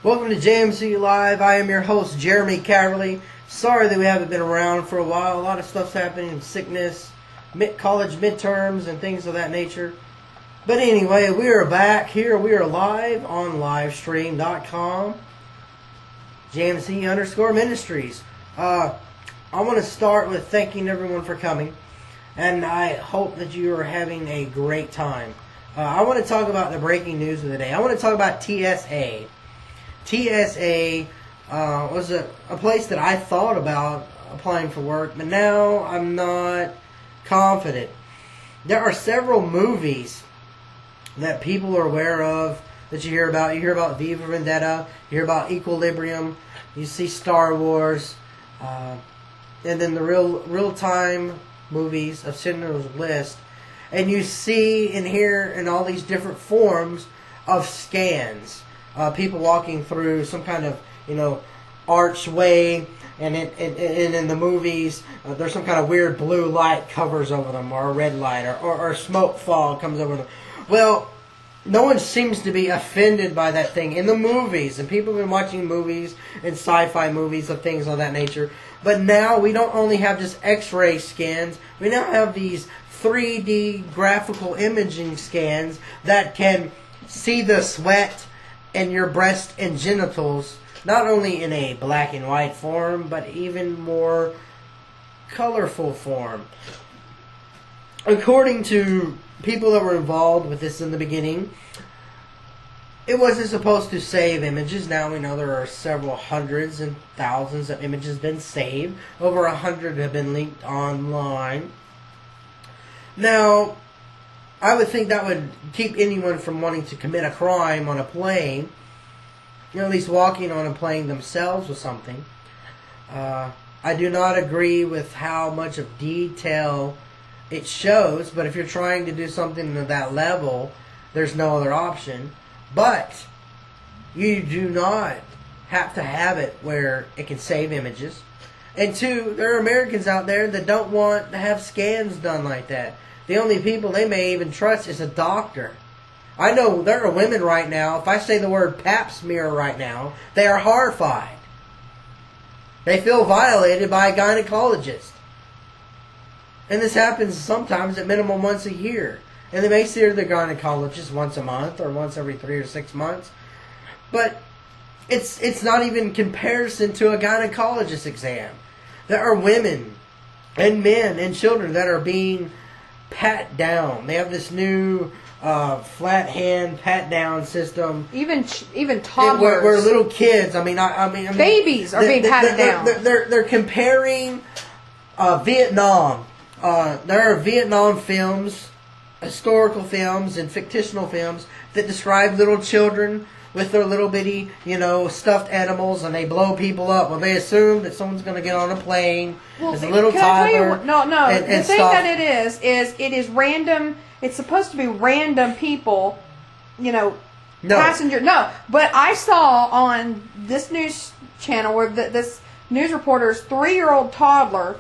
Welcome to JMC Live. I am your host, Jeremy Caverley. Sorry that we haven't been around for a while. A lot of stuff's happening, sickness, college midterms, and things of that nature. But anyway, we are back here. We are live on livestream.com. JMC_Ministries. I want to start with thanking everyone for coming. And I hope that you are having a great time. I want to talk about the breaking news of the day. I want to talk about TSA. TSA was a place that I thought about applying for work, but now I'm not confident. There are several movies that people are aware of that you hear about. You hear about Viva Vendetta, you hear about Equilibrium, you see Star Wars, and then the real-time movies of Schindler's List, and you see and hear in all these different forms of scans. People walking through some kind of, archway, and in the movies, there's some kind of weird blue light covers over them, or a red light, or smoke fog comes over them. Well, no one seems to be offended by that thing in the movies, and people have been watching movies and sci-fi movies of things of that nature. But now we don't only have just X-ray scans, we now have these 3D graphical imaging scans that can see the sweat in your breast and genitals, not only in a black and white form, but even more colorful form. According to people that were involved with this in the beginning, it wasn't supposed to save images. Now we know there are several hundreds and thousands of images been saved. Over 100 have been leaked online. Now, I would think that would keep anyone from wanting to commit a crime on a plane, at least walking on a plane themselves or something. I do not agree with how much of detail it shows, but if you're trying to do something to that level, there's no other option. But you do not have to have it where it can save images. And two, there are Americans out there that don't want to have scans done like that. The only people they may even trust is a doctor. I know there are women right now, if I say the word pap smear right now, they are horrified. They feel violated by a gynecologist. And this happens sometimes at minimum once a year. And they may see their gynecologist once a month or once every 3 or 6 months. But it's not even comparison to a gynecologist exam. There are women and men and children that are being pat down. They have this new flat hand pat down system. Even toddlers, where little kids. I mean, babies are being patted down. They're comparing Vietnam. There are Vietnam films, historical films, and fictional films that describe little children with their little bitty, stuffed animals, and they blow people up. Well, they assume that someone's going to get on a plane as a little toddler. No. And the thing that it is random. It's supposed to be random people, passenger. No, but I saw on this news channel where this news reporter's 3-year-old toddler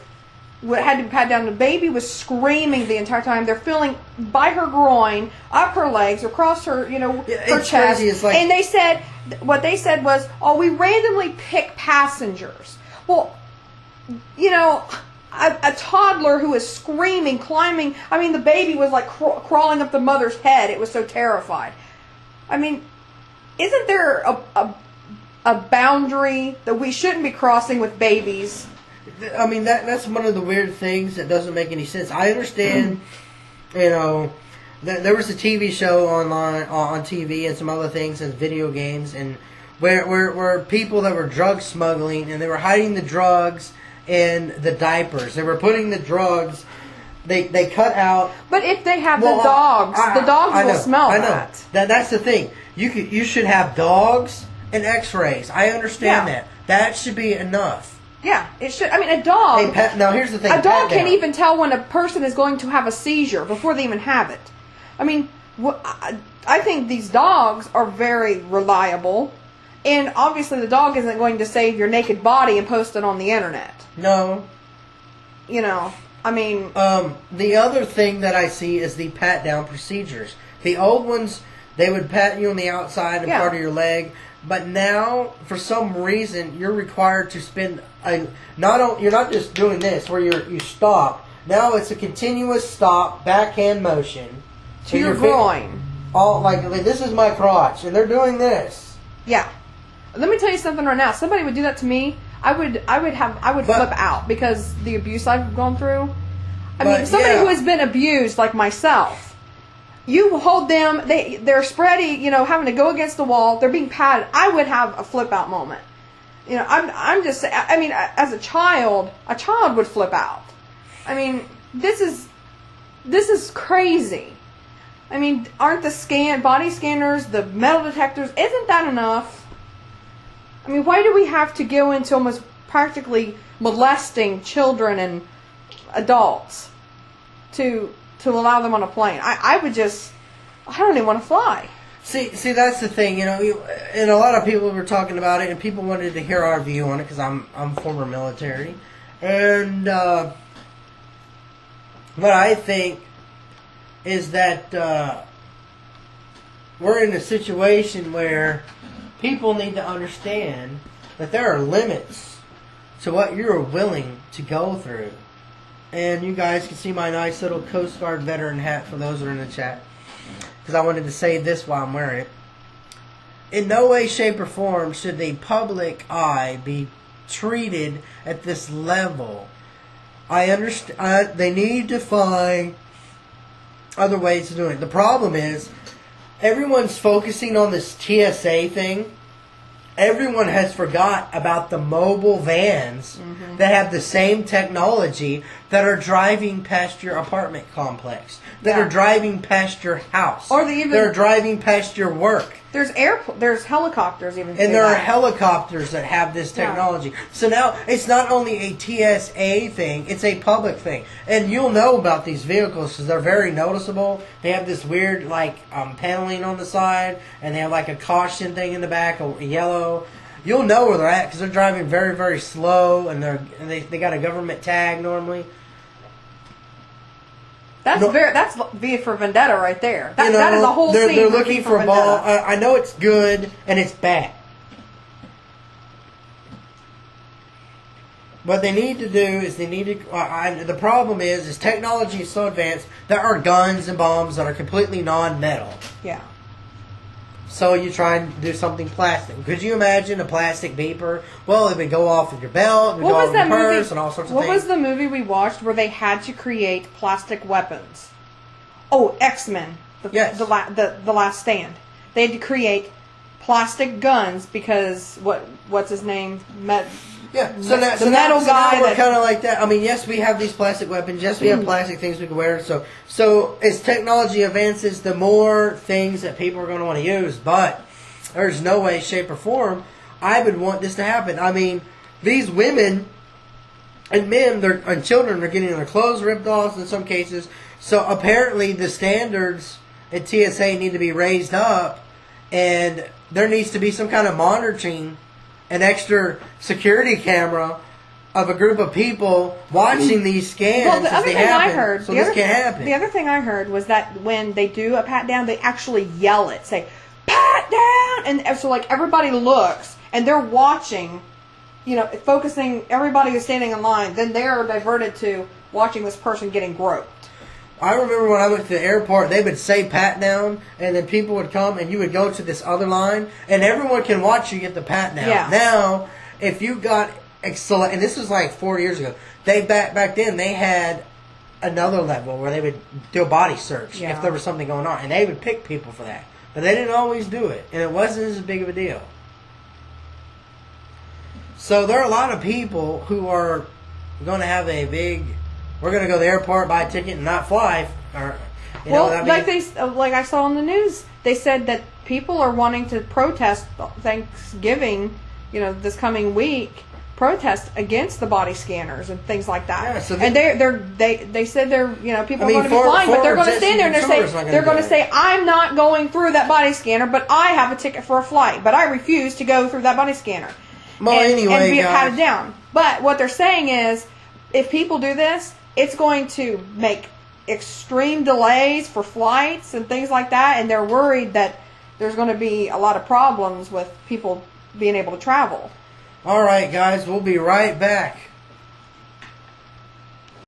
had to be patted down. The baby was screaming the entire time. They're feeling by her groin, up her legs, across her, her chest. And they said, what they said was, we randomly pick passengers. Well, a toddler who is screaming, climbing. I mean, the baby was like crawling up the mother's head. It was so terrified. I mean, isn't there a boundary that we shouldn't be crossing with babies? I mean, that's one of the weird things that doesn't make any sense. I understand, there was a TV show on TV and some other things and video games, and where people that were drug smuggling, and they were hiding the drugs in the diapers. They were putting the drugs, they cut out. But if they have the dogs will smell that. That's the thing. You should have dogs and X-rays. I understand that. That should be enough. Yeah, it should. I mean, a dog. Now, here's the thing. A dog can even tell when a person is going to have a seizure before they even have it. I mean, I think these dogs are very reliable. And obviously the dog isn't going to save your naked body and post it on the internet. No. I mean... the other thing that I see is the pat-down procedures. The old ones, They would pat you on the outside and Yeah. part of your leg. But now, for some reason, you're required to spend you're not just doing this where you stop. Now it's a continuous stop, backhand motion to your groin. All like this is my crotch, and they're doing this. Yeah. Let me tell you something right now. Somebody would do that to me. I would flip out because the abuse I've gone through. I mean, somebody who has been abused like myself. You hold them. They're spready. Having to go against the wall. They're being patted. I would have a flip out moment. I'm just. I mean, as a child would flip out. I mean, this is crazy. I mean, aren't the body scanners, the metal detectors, isn't that enough? I mean, why do we have to go into almost practically molesting children and adults to allow them on a plane? I don't even want to fly. See, that's the thing, and a lot of people were talking about it, and people wanted to hear our view on it because I'm former military, and what I think is that we're in a situation where people need to understand that there are limits to what you're willing to go through. And you guys can see my nice little Coast Guard veteran hat for those that are in the chat, because I wanted to say this while I'm wearing it. In no way, shape, or form should the public eye be treated at this level. I understand they need to find other ways of doing it. The problem is everyone's focusing on this TSA thing. Everyone has forgot about the mobile vans that have the same technology that are driving past your apartment complex, that are driving past your house, or they're driving past your work. There's helicopters even. And there are helicopters that have this technology. Yeah. So now it's not only a TSA thing, it's a public thing. And you'll know about these vehicles because they're very noticeable. They have this weird paneling on the side, and they have like a caution thing in the back, a yellow. You'll know where they're at because they're driving very, very slow, and they got a government tag normally. That's V for Vendetta right there. That is a whole scene. They're looking for a ball. I know it's good and it's bad. What they need to do is the problem is technology is so advanced. There are guns and bombs that are completely non-metal. Yeah. So you try and do something plastic. Could you imagine a plastic beeper? Well, it would go off with your belt, it would go off with your purse, and all sorts of things. What was the movie we watched where they had to create plastic weapons? Oh, X-Men. Yes. The Last Stand. They had to create plastic guns because what's his name? Yeah, so metal guy. We're kind of like that. I mean, yes, we have these plastic weapons. Yes, we have plastic things we can wear. So as technology advances, the more things that people are going to want to use. But there's no way, shape, or form I would want this to happen. I mean, these women and men and children are getting their clothes ripped off in some cases. So apparently the standards at TSA need to be raised up, and there needs to be some kind of monitoring, an extra security camera of a group of people watching these scans as they happen. This can't happen. The other thing I heard was that when they do a pat down, they actually yell it, say, "Pat down!" And so everybody looks, and they're watching, focusing, everybody who's standing in line, then they're diverted to watching this person getting groped. I remember when I went to the airport, they would say pat down, and then people would come, and you would go to this other line, and everyone can watch you get the pat down. Yeah. Now, if you got excellent, and this was like 4 years ago, back then they had another level where they would do a body search if there was something going on, and they would pick people for that. But they didn't always do it, and it wasn't as big of a deal. So there are a lot of people who are going to have we're going to go to the airport, buy a ticket, and not fly. Like I saw on the news, they said that people are wanting to protest Thanksgiving, this coming week, protest against the body scanners and things like that. Yeah, so and they said people are going to be flying, but they're going to stand there and they're going to say, "I'm not going through that body scanner, but I have a ticket for a flight, but I refuse to go through that body scanner." Well, and be patted down. But what they're saying is, if people do this, it's going to make extreme delays for flights and things like that, and they're worried that there's going to be a lot of problems with people being able to travel. All right, guys, we'll be right back.